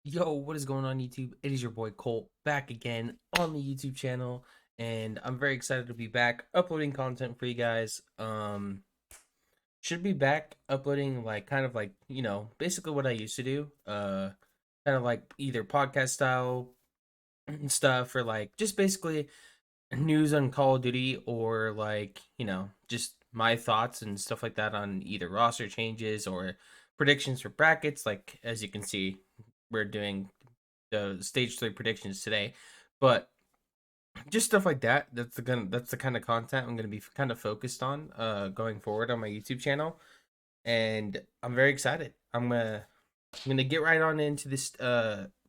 Yo, what is going on YouTube? It is your boy Colt back again on the YouTube channel, and I'm very excited to be back uploading content for you guys. Should be back uploading like kind of like, basically what I used to do. Kind of like either podcast style stuff or like just basically news on Call of Duty or like, just my thoughts and stuff like that on either roster changes or predictions for brackets. Like as you can see, we're doing the stage 3 predictions today, but just stuff like that. That's the kind of content I'm gonna be kind of focused on going forward on my YouTube channel, and I'm very excited. I'm gonna get right on into this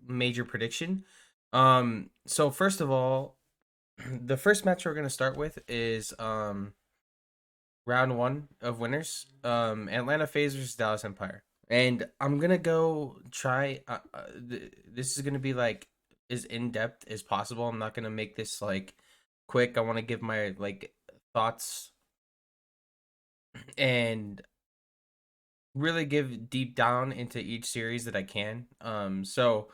major prediction. So first of all, the first match we're gonna start with is round one of winners. Atlanta FaZe versus Dallas Empire. And I'm gonna go try. This is gonna be like as in depth as possible. I'm not gonna make this like quick. I want to give my like thoughts and really give deep down into each series that I can. So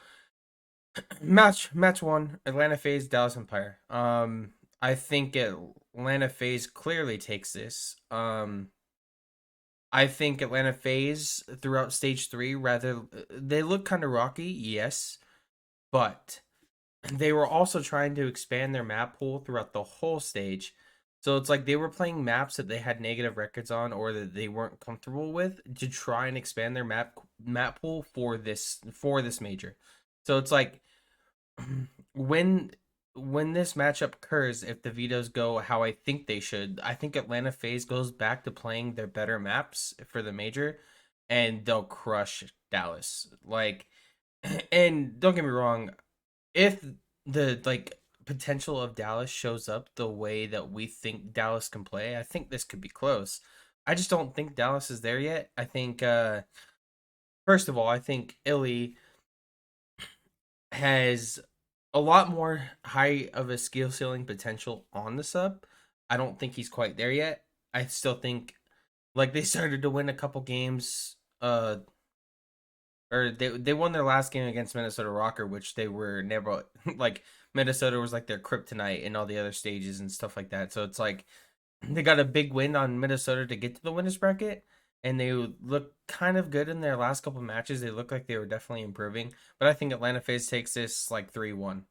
match one, Atlanta FaZe Dallas Empire. I think Atlanta FaZe clearly takes this. I think Atlanta FaZe throughout stage three, rather, they look kind of rocky, yes, but they were also trying to expand their map pool throughout the whole stage. So it's like they were playing maps that they had negative records on or that they weren't comfortable with to try and expand their map pool for this major. So it's like when when this matchup occurs, if the vetoes go how I think they should, I think Atlanta FaZe goes back to playing their better maps for the major, and they'll crush Dallas. Like, and don't get me wrong, if the like potential of Dallas shows up the way that we think Dallas can play, I think this could be close. I just don't think Dallas is there yet. I think first of all, I think Illy has a lot more high of a skill ceiling potential on the sub. I don't think he's quite there yet. I still think like they started to win a couple games or they won their last game against Minnesota Rocker, which they were never like Minnesota was like their kryptonite in all the other stages and stuff like that. So it's like they got a big win on Minnesota to get to the winners bracket, and they look kind of good in their last couple matches. They look like they were definitely improving, but I think Atlanta FaZe takes this like 3-1.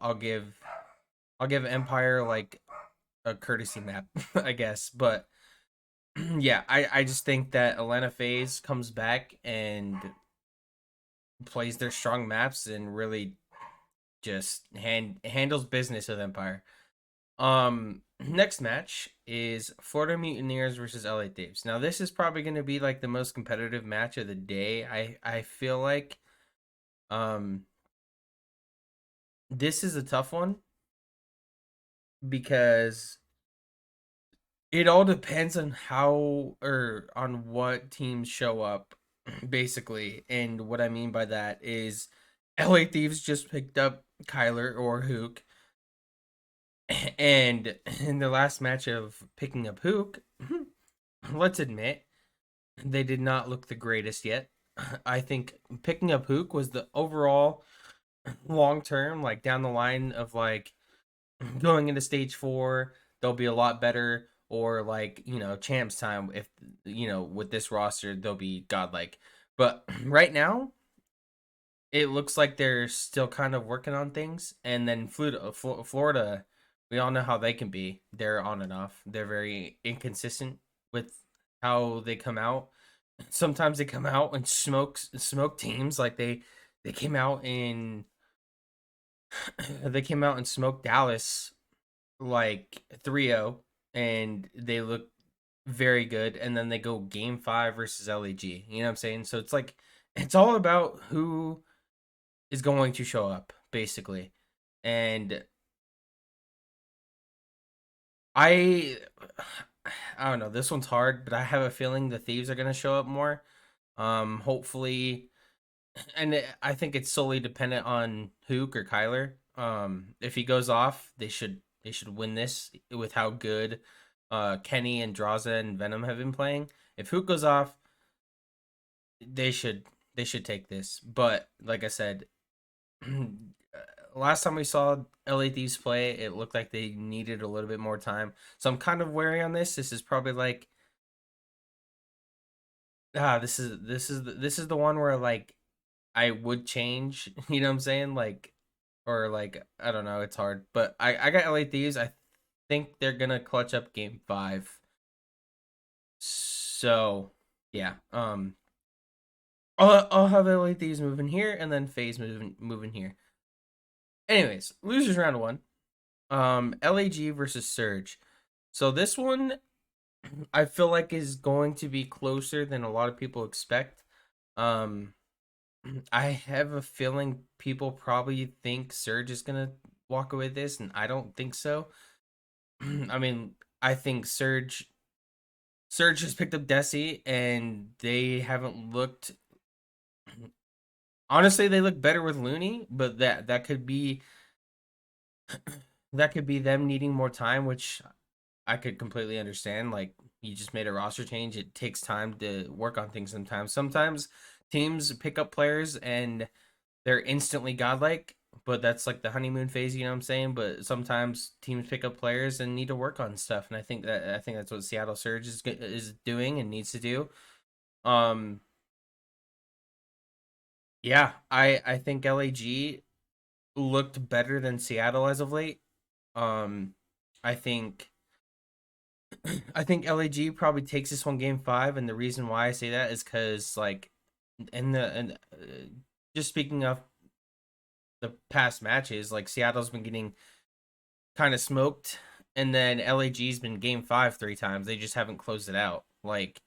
I'll give Empire like a courtesy map, I guess, but yeah, I just think that Atlanta FaZe comes back and plays their strong maps and really just handles business with Empire. Next match is Florida Mutineers versus LA Thieves. Now this is probably going to be like the most competitive match of the day. I feel like um this is a tough one because it all depends on how or on what teams show up basically. And what I mean by that is LA Thieves just picked up Kyler or Hook, and in the last match of picking up Hook, let's admit they did not look the greatest yet. I think picking up Hook was the overall long term, like down the line of like going into stage four, they'll be a lot better. Or like, champs time, if with this roster, they'll be godlike. But right now, it looks like they're still kind of working on things. And then Florida, we all know how they can be. They're on and off. They're very inconsistent with how they come out. Sometimes they come out and smoke teams. Like they came out in they came out and smoked Dallas like 3-0, and they look very good, and then they go game 5 versus LAG. You know what I'm saying? So it's like it's all about who is going to show up basically. And I I don't know, this one's hard, but I have a feeling the Thieves are going to show up more. Hopefully, and I think it's solely dependent on Hook or Kyler. If he goes off, they should win this with how good Kenny and Draza and Venom have been playing. If Hook goes off, they should they should take this. But like I said, last time we saw LA Thieves play, it looked like they needed a little bit more time. So I'm kind of wary on this. This is probably like this is the one where like I would change, you know what I'm saying? Like or like I don't know, it's hard. But I got LA Thieves. I think they're gonna clutch up game 5. So yeah. I'll have LA Thieves moving here and then FaZe moving here. Anyways, losers round 1. LAG versus Surge. So this one I feel like is going to be closer than a lot of people expect. Um I have a feeling people probably think Surge is gonna walk away with this, and I don't think so. I mean, I think Surge has picked up Desi, and they haven't looked. Honestly, they look better with Looney, but that could be them needing more time, which I could completely understand. Like you just made a roster change; it takes time to work on things. Sometimes teams pick up players and they're instantly godlike, but that's like the honeymoon phase, you know what I'm saying? But sometimes teams pick up players and need to work on stuff, and I think that's what Seattle Surge is doing and needs to do. Um, yeah, I think LAG looked better than Seattle as of late. Um, I think I think LAG probably takes this one game 5, and the reason why I say that is because like in the and just speaking of the past matches, like Seattle's been getting kind of smoked, and then LAG's been game 5 3 times. They just haven't closed it out. Like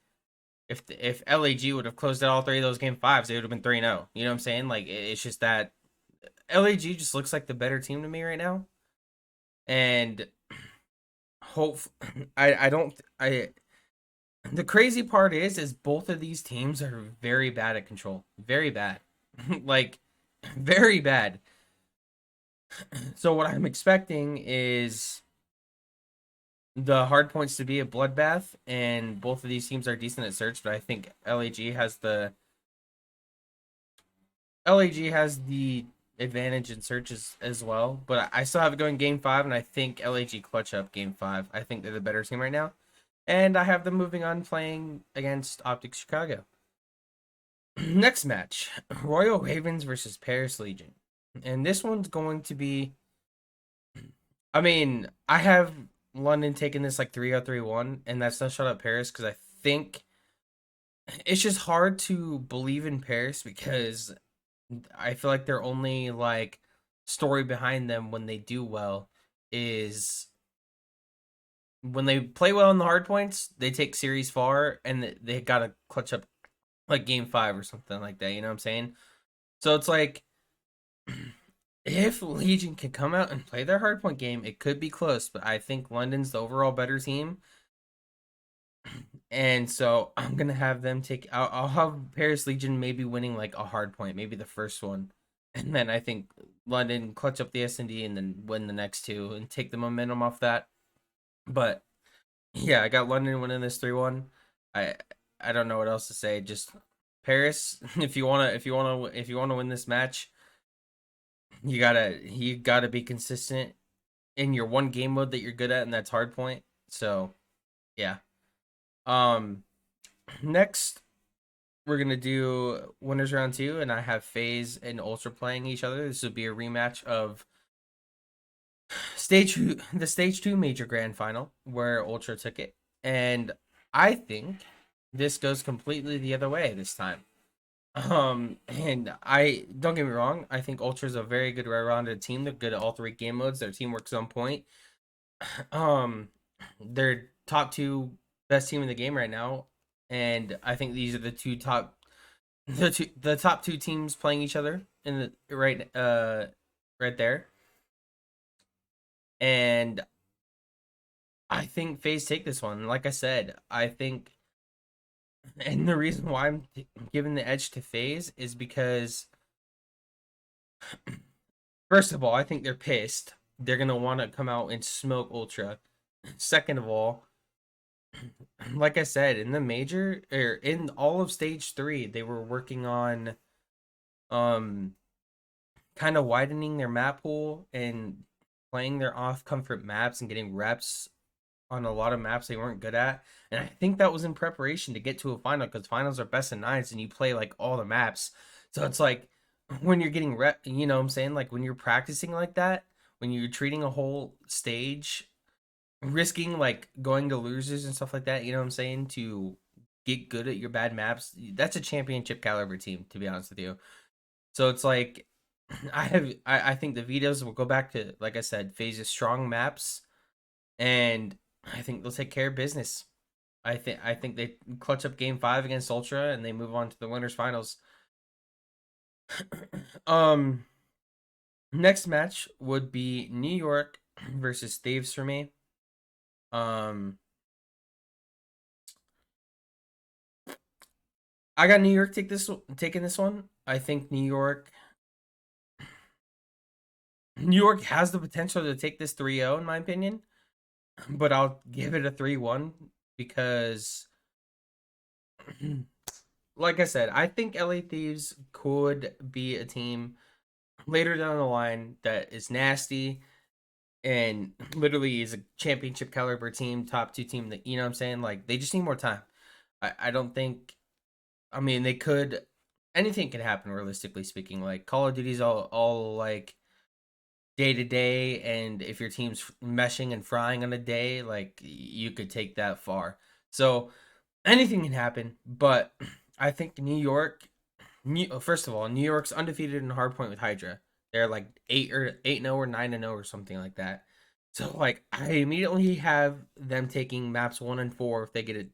if LAG would have closed out all 3 of those game 5s, they would have been 3-0. You know what I'm saying? Like it's just that LAG just looks like the better team to me right now, and hope I don't I the crazy part is both of these teams are very bad at control. Very bad. Like very bad. So what I'm expecting is the hard points to be a bloodbath, and both of these teams are decent at search, but I think LAG has the advantage in searches as well. But I still have it going game 5, and I think LAG clutch up game 5. I think they're the better team right now, and I have them moving on playing against Optic Chicago. Next match, Royal Ravens versus Paris Legion, and this one's going to be. I mean, I have London taking this like 3-0-3-1, and that's not shut up Paris because I think it's just hard to believe in Paris because I feel like their only like story behind them when they do well is when they play well in the hard points, they take series far and they gotta clutch up like game 5 or something like that. You know what I'm saying? So it's like if Legion can come out and play their hardpoint game, it could be close, but I think London's the overall better team. And so I'm gonna have them take. I'll have Paris Legion maybe winning like a hard point, maybe the first one, and then I think London clutch up the S&D and then win the next 2 and take the momentum off that. But yeah, I got London winning this 3-1. I I don't know what else to say. Just Paris, if you wanna win this match, you gotta be consistent in your one game mode that you're good at, and that's hard point. So yeah. Um, next we're gonna do winners round 2, and I have FaZe and Ultra playing each other. This would be a rematch of the stage 2 major grand final where Ultra took it, and I think this goes completely the other way this time. And I don't get me wrong, I think Ultra's a very good rounded team. They're good at all 3 game modes. Their teamwork's on point. Um, they're top 2 best team in the game right now, and I think these are the top 2 teams playing each other in the right there. And I think FaZe take this one. Like I said, I think, and the reason why I'm giving the edge to FaZe is because, first of all, I think they're pissed. They're gonna want to come out and smoke Ultra. Second of all, like I said, in the major or in all of stage 3, they were working on um kind of widening their map pool and playing their off comfort maps and getting reps on a lot of maps they weren't good at. And I think that was in preparation to get to a final, because finals are best of nines and you play like all the maps. So it's like when you're getting rep, you know what I'm saying? Like when you're practicing like that, when you're treating a whole stage, risking like going to losers and stuff like that, you know what I'm saying? To get good at your bad maps, that's a championship caliber team, to be honest with you. So it's like I think the Vitos will go back to, like I said, phases strong maps, and I think they'll take care of business. I think they clutch up game 5 against Ultra and they move on to the winners finals. um Next match would be New York versus Thieves for me. Um I got New York taking this one. I think New York has the potential to take this 3-0 in my opinion, but I'll give it a 3-1 because like I said, I think LA Thieves could be a team later down the line that is nasty and literally is a championship caliber team, top 2 team, that, you know what I'm saying? Like they just need more time. I don't think, I mean, they could, anything can happen realistically speaking. Like Call of Duty's all like day to day, and if your team's meshing and frying on a day, like you could take that far. So anything can happen, but I think first of all, New York's undefeated in hardpoint with Hydra. They're like 8-0 or 9-0 or something like that. So like I immediately have them taking maps 1 and 4 if they get it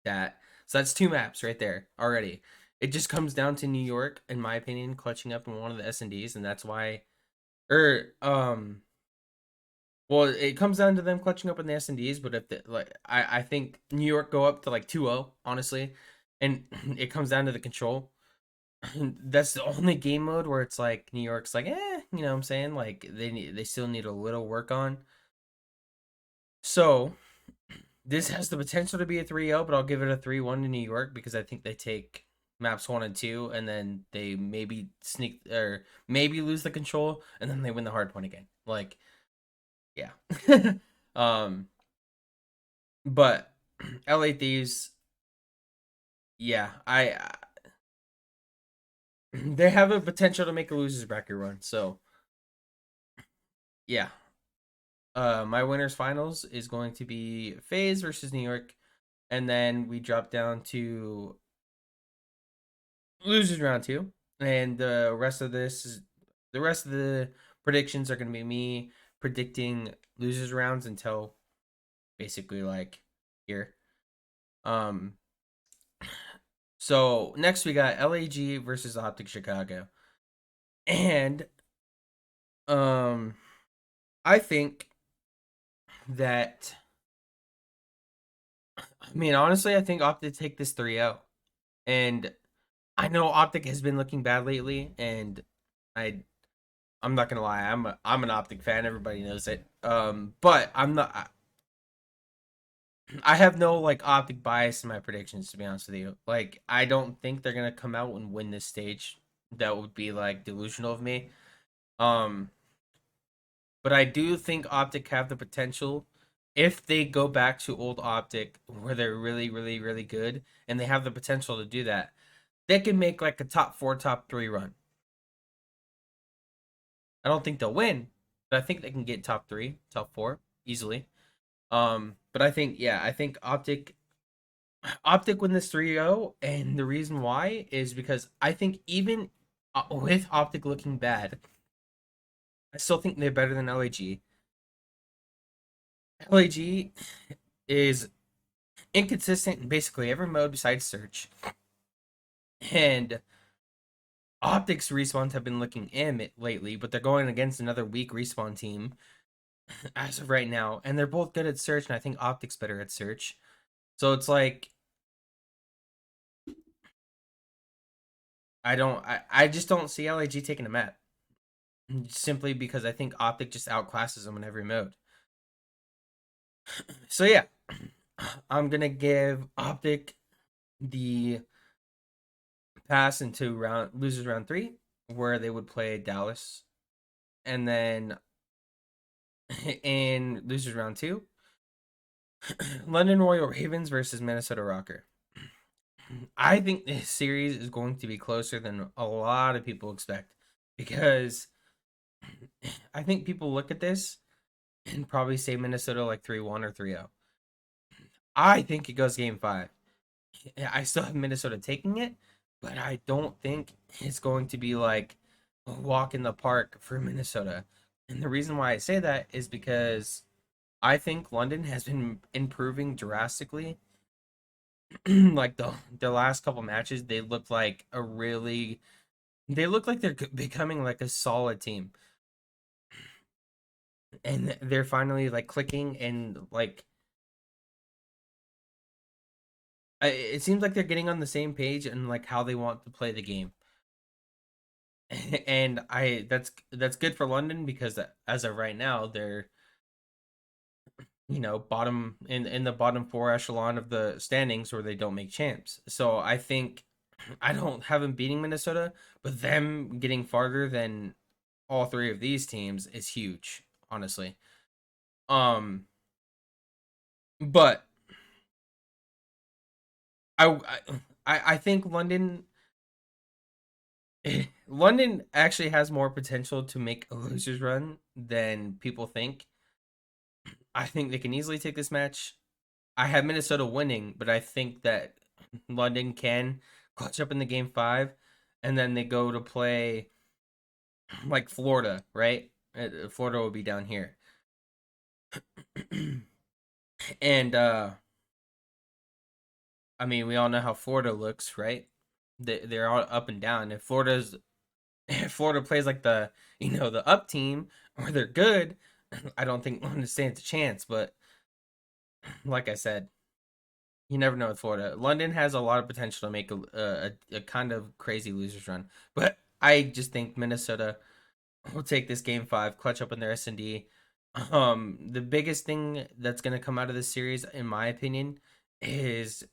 that. So that's 2 maps right there already. It just comes down to New York, in my opinion, clutching up in one of the S&Ds, and that's why or well, it comes down to them clutching up in the S&Ds, but if I think New York go up to like 2-0, honestly, and it comes down to the control. That's the only game mode where it's like New York's like, you know what I'm saying? Like they still need a little work on. So this has the potential to be a 3-0, but I'll give it a 3-1 to New York because I think they take maps 1 and 2, and then they maybe sneak or maybe lose the control, and then they win the hard point again. Like, yeah. um, but LA Thieves, yeah, they have a potential to make a losers bracket run. So yeah, my winners finals is going to be FaZe versus New York, and then we drop down to losers round 2, and the rest of the predictions are going to be me predicting losers rounds until basically like here. Um, so next we got LAG versus Optic Chicago, and um, I think that I mean, honestly, I think Optic take this 3-0. And I know Optic has been looking bad lately, and I I'm not gonna lie, I'm an Optic fan. Everybody knows it. But I'm not. I have no like Optic bias in my predictions, to be honest with you. Like, I don't think they're gonna come out and win this stage. That would be like delusional of me. Um, but I do think Optic have the potential if they go back to old Optic where they're really, really, really good, and they have the potential to do that. They can make like a top 4, top 3 run. I don't think they'll win, but I think they can get top 3, top 4 easily. But I think, yeah, I think Optic win this 3-0, and the reason why is because I think even with Optic looking bad, I still think they're better than LAG. LAG is inconsistent in basically every mode besides search. And Optics respawns have been looking lately, but they're going against another weak respawn team as of right now, and they're both good at search, and I think Optics better at search. So it's like I just don't see LAG taking a map simply because I think Optic just outclasses them in every mode. So yeah, I'm gonna give Optic the pass into round losers round 3, where they would play Dallas, and then in losers round two, London Royal Ravens versus Minnesota Rocker. I think this series is going to be closer than a lot of people expect because I think people look at this and probably say Minnesota like 3-1 or 3-0. I think it goes game five. I still have Minnesota taking it, but I don't think it's going to be like a walk in the park for Minnesota. And the reason why I say that is because I think London has been improving drastically. Like the last couple matches, they look like they're becoming like a solid team, and they're finally like clicking and like it seems like they're getting on the same page and like how they want to play the game. And I that's good for London because as of right now they're bottom in the bottom four echelon of the standings where they don't make champs. So I think I don't have them beating Minnesota, but them getting farther than all three of these teams is huge, honestly. Um, but I I think London actually has more potential to make a losers run than people think. I think they can easily take this match. I have Minnesota winning, but I think that London can clutch up in the game five, and then they go to play like Florida, right? Florida will be down here, and I mean we all know how Florida looks, right? They're all up and down. If Florida plays like the up team or they're good, I don't think London stands a chance. But like I said, you never know with Florida. London has a lot of potential to make a kind of crazy losers run, but I just think Minnesota will take this game five, clutch up in their S&D. The biggest thing that's going to come out of this series, in my opinion, is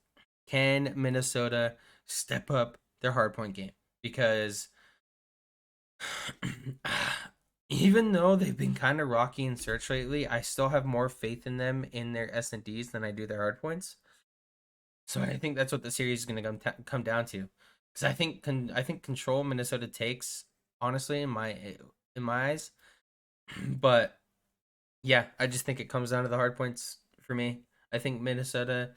can Minnesota step up their hardpoint game? Because even though they've been kind of rocky in search lately, I still have more faith in them in their S&Ds than I do their hardpoints. So I think that's what the series is going to come down to, because I think control Minnesota takes, honestly, in my eyes. But yeah, I just think it comes down to the hard points for me. I think Minnesota,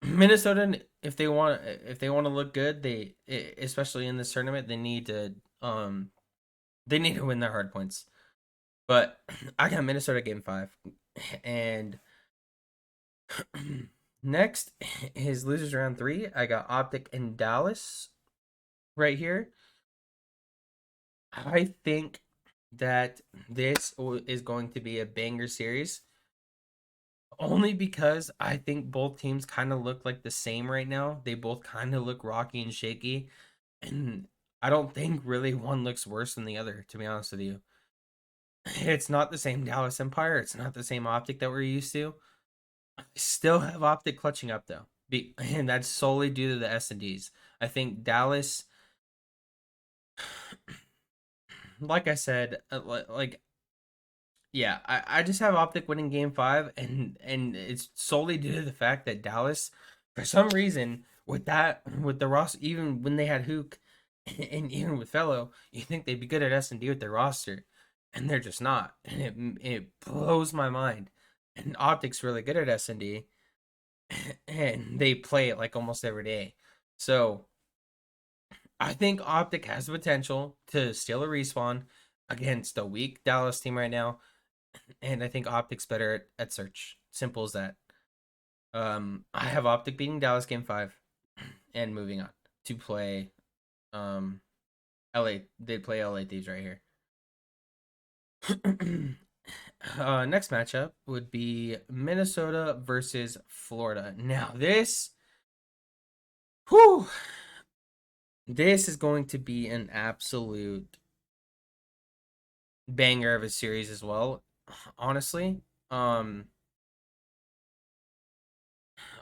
if they want to look good, especially in this tournament, they need to win their hard points. But I got Minnesota game five, and next is losers round three. I got Optic and Dallas right here. I think that this is going to be a banger series. Only because I think both teams kind of look like the same right now. They both kind of look rocky and shaky. And I don't think really one looks worse than the other, to be honest with you. It's not the same Dallas Empire. It's not the same Optic that we're used to. I still have Optic clutching up, though. And that's solely due to the S&Ds. I think Dallas, like I said, like yeah, I just have Optic winning game five, and it's solely due to the fact that Dallas, for some reason, with the roster, even when they had Hook, and even with Fellow, you think they'd be good at S&D with their roster, and they're just not, and it blows my mind. And Optic's really good at S&D, and they play it like almost every day. So I think Optic has the potential to steal a respawn against a weak Dallas team right now, and I think Optic's better at search. Simple as that. I have Optic beating Dallas game five and moving on to play LA. They play LA Thieves right here. Next matchup would be Minnesota versus Florida. Now whew, this is going to be an absolute banger of a series as well. Honestly, um,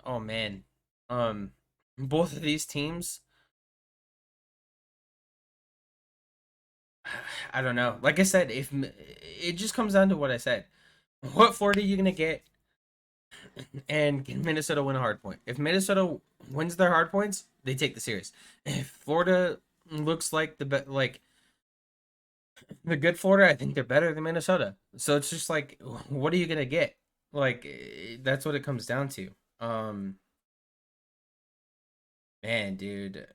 oh man, um, both of these teams I don't know. Like I said, if it just comes down to what I said, what Florida are you gonna get, and can Minnesota win a hard point? If Minnesota wins their hard points, they take the series. If Florida looks like like the good Florida, I think they're better than Minnesota. So it's just like, what are you gonna get? Like that's what it comes down to. Um, man, dude,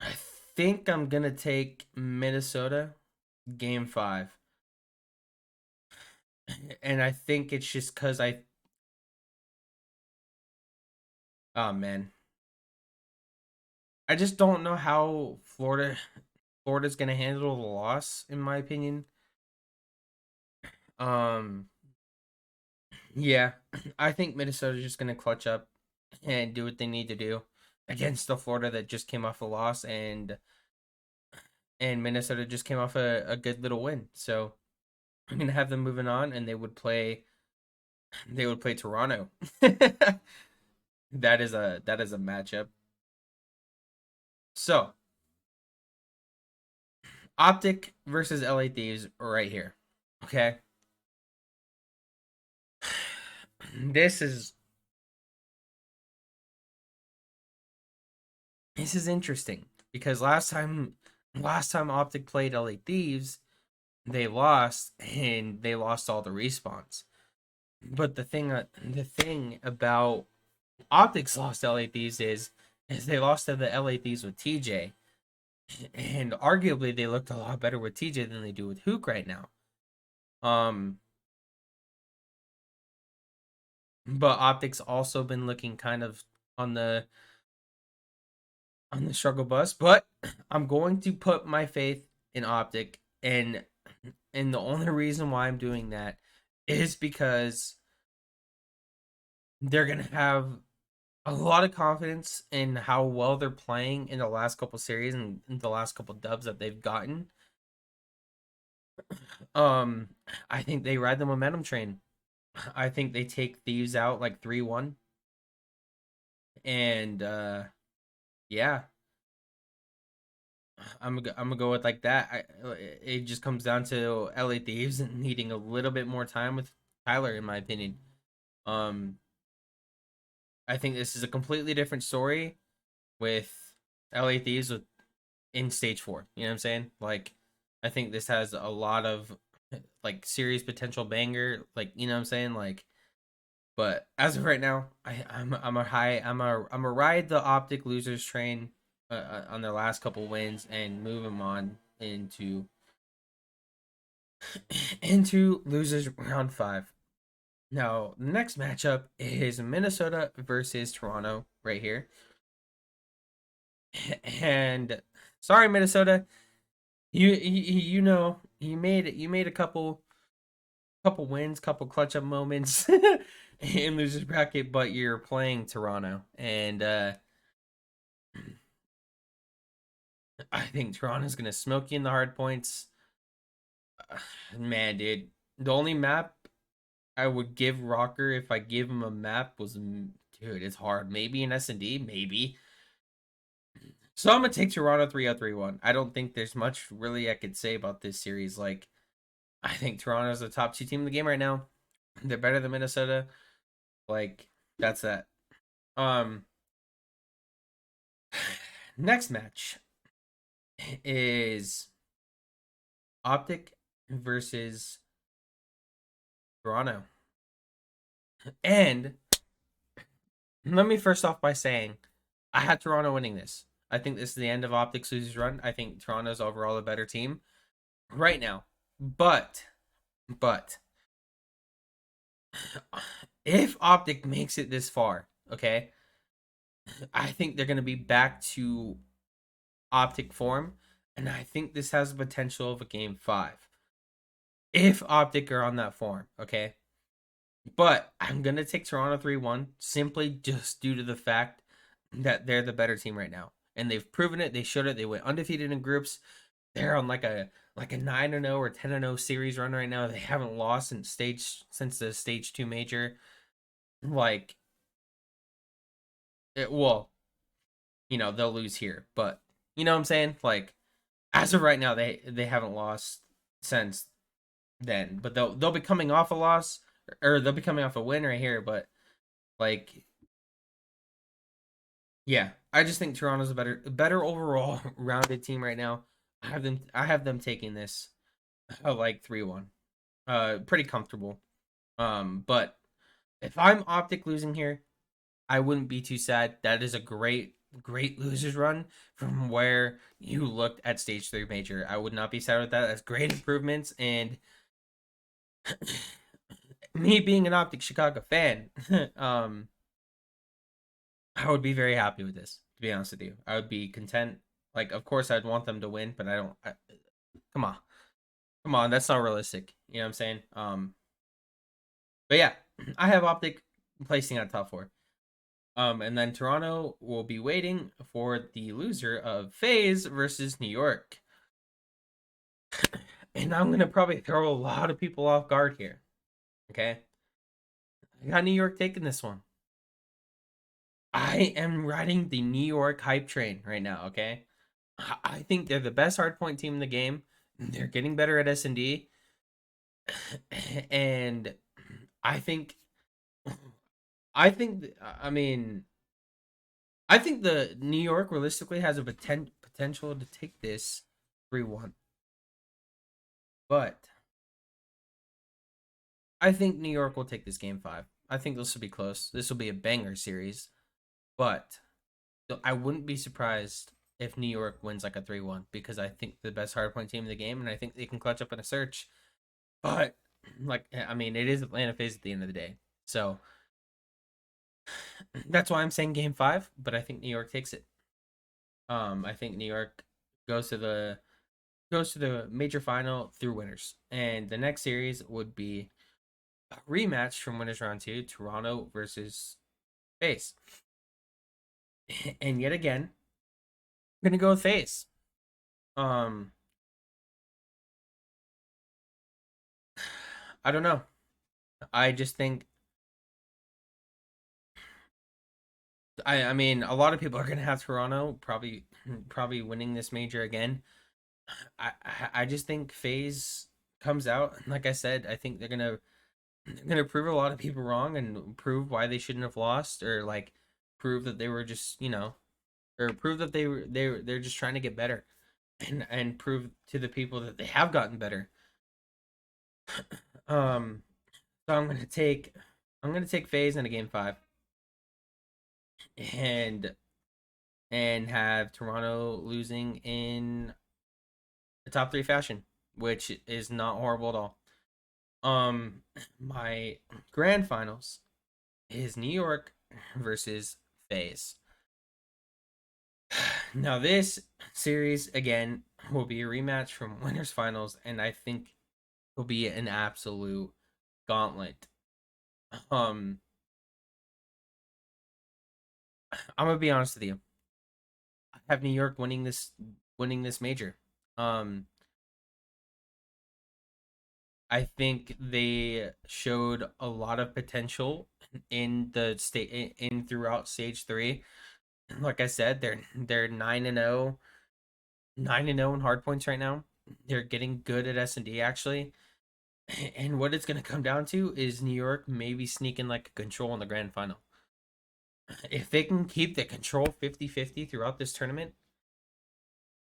I think I'm gonna take Minnesota game five, and I think it's just because oh man, I just don't know how Florida's gonna handle the loss, in my opinion. Um, yeah, I think Minnesota's just gonna clutch up and do what they need to do against the Florida that just came off a loss, and Minnesota just came off a good little win. So I'm gonna have them moving on, and they would play Toronto. That is a matchup. So Optic versus LA Thieves right here. Okay. This is this is interesting because last time Optic played LA Thieves, they lost and they lost all the respawns. But the thing about Optics lost to LA Thieves is they lost to the LA Thieves with TJ. And arguably they looked a lot better with TJ than they do with Hook right now. Um but Optics also been looking kind of on the on the struggle bus, but I'm going to put my faith in Optic, and the only reason why I'm doing that is because they're going to have a lot of confidence in how well they're playing in the last couple series and in the last couple dubs that they've gotten. Um, I think they ride the momentum train. I think they take Thieves out like 3-1. And yeah, I'm gonna go with like that. It just comes down to LA Thieves needing a little bit more time with Tyler, in my opinion. Um, I think this is a completely different story with LA Thieves in stage four. You know what I'm saying? Like, I think this has a lot of like serious potential banger. Like, you know what I'm saying? Like, but as of right now, I'm a ride the Optic losers train on their last couple wins and move them on into losers round five. Now, the next matchup is Minnesota versus Toronto right here. And sorry, Minnesota, you made a couple wins, couple clutch up moments in losers bracket, but you're playing Toronto, and I think Toronto's gonna smoke you in the hard points. Man, dude, the only map I would give Rocker if I give him a map was, dude, it's hard. Maybe an S&D, maybe. So I'm gonna take Toronto 3-0 3-1. I don't think there's much really I could say about this series. Like, I think Toronto's the top two team in the game right now. They're better than Minnesota. Like, that's that. Um, next match is Optic versus Toronto. And let me first off by saying I had Toronto winning this. I think this is the end of Optic's losers run. I think Toronto's overall a better team right now. But if Optic makes it this far, okay, I think they're gonna be back to Optic form, and I think this has the potential of a game five. If Optic are on that form, okay. But I'm gonna take Toronto 3-1 simply just due to the fact that they're the better team right now. And they've proven it, they showed it, they went undefeated in groups. They're on like a 9-0 or 10-0 series run right now. They haven't lost since the stage 2 major. Like, well, they'll lose here, but you know what I'm saying? Like as of right now, they haven't lost since then, but they'll be coming off a loss, or they'll be coming off a win right here, but like yeah, I just think Toronto's a better overall rounded team right now. I have them taking this like 3-1. Pretty comfortable. But if I'm Optic losing here, I wouldn't be too sad. That is a great losers run from where you looked at stage 3 major. I would not be sad with that. That's great improvements, and me being an Optic Chicago fan, I would be very happy with this, to be honest with you. I would be content. Like, of course, I'd want them to win, but I don't. Come on, come on, that's not realistic. You know what I'm saying? But yeah, I have Optic placing at top four. And then Toronto will be waiting for the loser of FaZe versus New York. And I'm gonna probably throw a lot of people off guard here. Okay, I got New York taking this one. I am riding the New York hype train right now. Okay, I think they're the best hardpoint team in the game. They're getting better at S&D, and I think, I mean, I think the New York realistically has a potential to take this 3-1, but I think New York will take this game 5. I think this will be close. This will be a banger series, but I wouldn't be surprised if New York wins like a 3-1 because I think the best hardpoint team in the game, and I think they can clutch up in a search. But like, I mean, it is Atlanta FaZe at the end of the day, so that's why I'm saying game 5. But I think New York takes it. I think New York goes to the major final through winners, and the next series would be a rematch from winners round 2, Toronto versus FaZe. And yet again, I'm gonna go with FaZe. Um, I don't know. I just think I mean a lot of people are gonna have Toronto probably winning this major again. I just think FaZe comes out, and like I said, I think they're gonna prove a lot of people wrong and prove why they shouldn't have lost, or like prove that they were just or prove that they're just trying to get better, and prove to the people that they have gotten better. Um, so I'm gonna take FaZe in a game 5, and have Toronto losing in the top 3 fashion, which is not horrible at all. My grand finals is New York versus FaZe. Now this series again will be a rematch from winners finals, and I think will be an absolute gauntlet. Um, I'm gonna be honest with you. I have New York winning this major. Um, I think they showed a lot of potential in the state in throughout stage 3. Like I said, they're 9-0, 9-0 in hard points right now. They're getting good at S&D actually. And what it's going to come down to is New York maybe sneaking like a control in the grand final. If they can keep the control 50-50 throughout this tournament,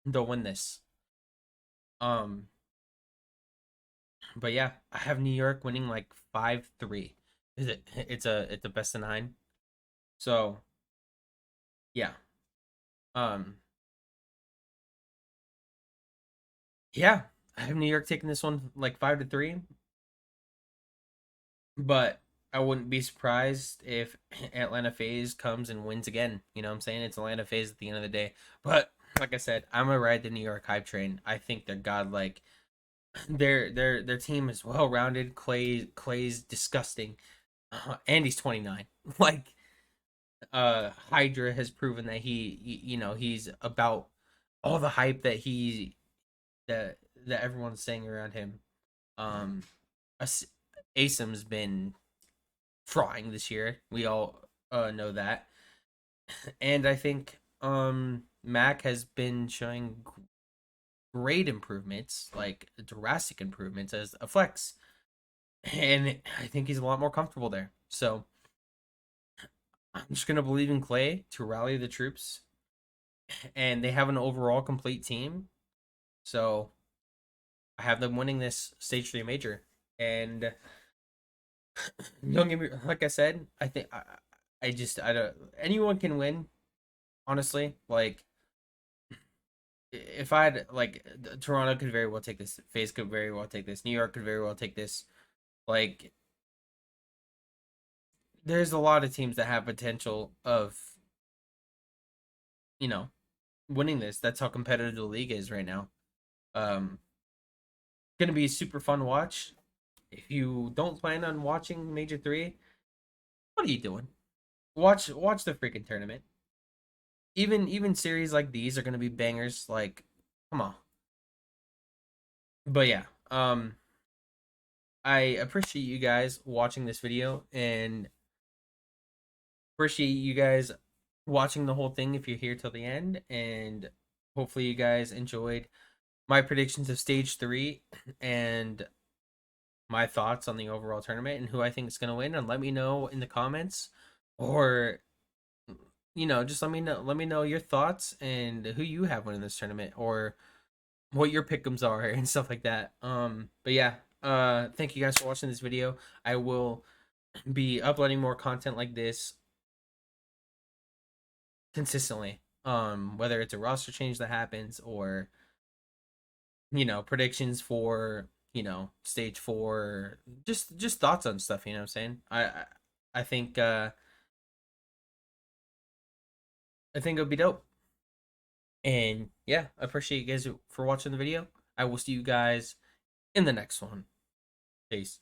they'll win this. Um but yeah, I have New York winning like 5-3. Is it it's a best of 9. So, yeah. Um yeah, I have New York taking this one like 5-3, but I wouldn't be surprised if Atlanta FaZe comes and wins again. You know what I'm saying? It's Atlanta FaZe at the end of the day. But like I said, I'm gonna ride the New York hype train. I think they're godlike. Their team is well rounded. Clay's disgusting, and he's 29. Like Hydra has proven that he's about all the hype that that everyone's saying around him. Um, Asim's been frying this year. We all know that. And I think Mac has been showing great improvements, like drastic improvements as a flex. And I think he's a lot more comfortable there. So I'm just gonna believe in Clay to rally the troops, and they have an overall complete team. So I have them winning this stage 3 major. And don't get me, like I said, I think I don't, anyone can win, honestly. Like, if I had, like, Toronto could very well take this, FaZe could very well take this, New York could very well take this. Like, there's a lot of teams that have potential of, you know, winning this. That's how competitive the league is right now. Um, gonna be a super fun watch. If you don't plan on watching Major 3, what are you doing? Watch the freaking tournament. Even series like these are gonna be bangers. Like, come on. But yeah, I appreciate you guys watching this video, and appreciate you guys watching the whole thing if you're here till the end. And hopefully you guys enjoyed my predictions of stage 3 and my thoughts on the overall tournament and who I think is going to win. And let me know in the comments, or just let me know your thoughts and who you have winning this tournament, or what your pick'ems are and stuff like that. But yeah, thank you guys for watching this video. I will be uploading more content like this consistently. Whether it's a roster change that happens, or predictions for stage 4, just thoughts on stuff. You know what I'm saying? I think I think it'll be dope. And yeah, I appreciate you guys for watching the video. I will see you guys in the next one. Peace.